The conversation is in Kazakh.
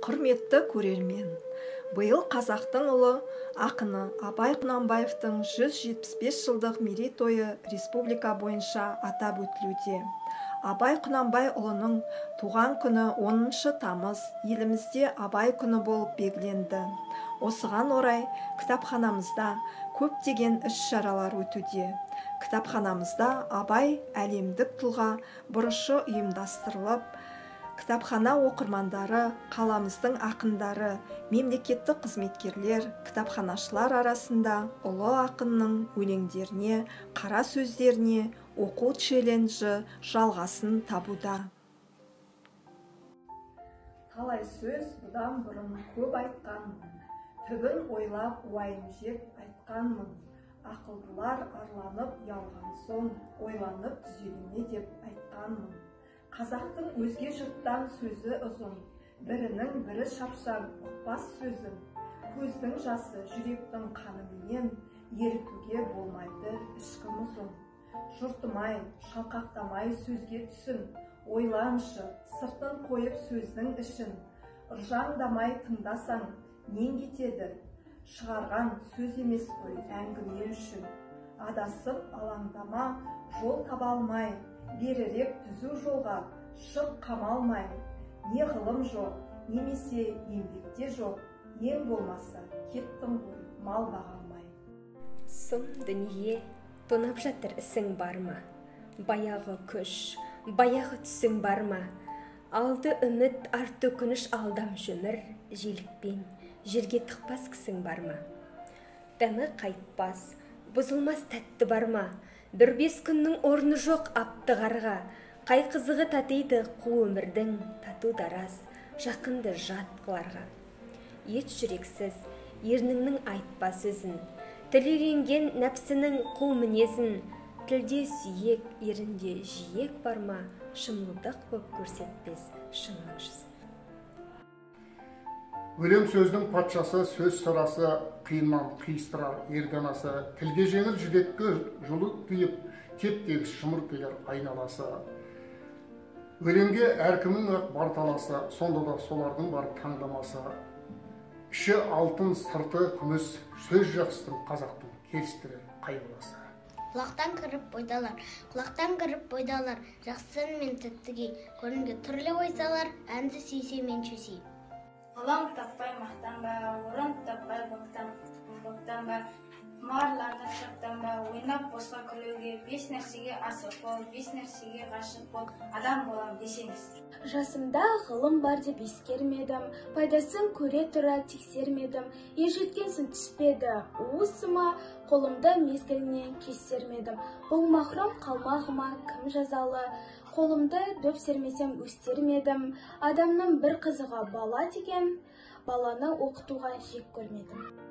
Құрметті көрермен, биыл қазақтың ұлы ақыны Абай Құнанбаевтың 175 жылдық мерейтойы республика бойынша атап өтілуде. Абай Құнанбай ұлының туған күні 10 тамыз елімізде Абай күні болып белгіленді. Осыған орай кітапханамызда көптеген іс-шаралар өтуде. Кітапханамызда Абай әлемдік тұлға бұрышы ұйымдастырылып, кітапхана оқырмандары, қаламыздың ақындары, мемлекеттік қызметкерлер, кітапханашылар арасында ұлы ақынның өлеңдеріне, қара сөздеріне оқу челленджі жалғасын табуда. Талай сөз бұдан бұрын көп айтқанмын, түбін ойлап уайым жеп айтқанмын. Ақылдылар арланып ялған соң, ойланып түзеліне деп айтқанмын. Қазақтың өзге жұрттан сөзі ұзын, бірінің бірі шапшаң ұқпас сөзін. Көздің жасы жүректің қанымен ерітуге болмайды ішкі мұзын. Жұртымай, шалқақтамай сөзге түсін, ойланшы, сыртын қойып сөздің ішін. Ыржаңдамай тыңдасаң, нең кетеді? Шығарған сөз емес қой әңгіме үшін. Адасып алаңдама, жол таба алмай, берірек түзу жолға шық қамалмай. Не ғылым жоқ, немесе еңбекте жоқ, ең болмаса кеттің ғой мал бағалмай. Сұм дүние тонап жатыр ісің бар ма? Баяғы күш, баяғы түсің бар ма? Алды үміт, арты күніш алдам жөмір, желікпен жерге тықпас кісің бар ма? Дәмі қайтпас, бұзылмас тәтті бар ма? Бір 5 күннің орны жоқ апты қарға, қай қызығы татиды қу өмірдің тату дарас, жақынды жат қыларға. Ет жүрексіз, ерніңнің айтпа сөзін, тілеренген нәпсінің қу мінезін, тілде сүйек, ерінде жиек бар ма, шымылдық боп көрсетпес шынның жүзін. Өлең сөздің патшасы, сөз сырасы, қиыннан қиыстырар ерданасы, тілге жеңіл жүдеткі жолы түйіп, теп-тегіс шымыр келер айналасы. Өлеңге әркімнің бар таласы, сонда да солардың бар таңдамасы. Іші алтын, сырты күміс, сөз жақсының қазақтың келістірер қайбаласы. Құлақтан кіріп бойдалар, жақсын мен тәттіге, көрінге түрлі ойсалар, әнді сүйсе мен чөсей. Алаң таппай мақтанба, орын таппай боқтанба, марларды шаттанба, ойнап босқа күлуге, 5 нәрсеге асық бол, 5 нәрсеге ғашық бол, адам болам десеңіз. Жасымда ғылым бар деп ескермедім, пайдасын көре тұра тексермедім, ержеткенсін түспеді, уысыма, қолымды мезгілінен кестермедім. Бұл махрұм қалмағыма кім жазалы, қолымды дөп сермесем өстермедім, адамның бір қызыға бала деген, баланы оқытуға жек көрмедім.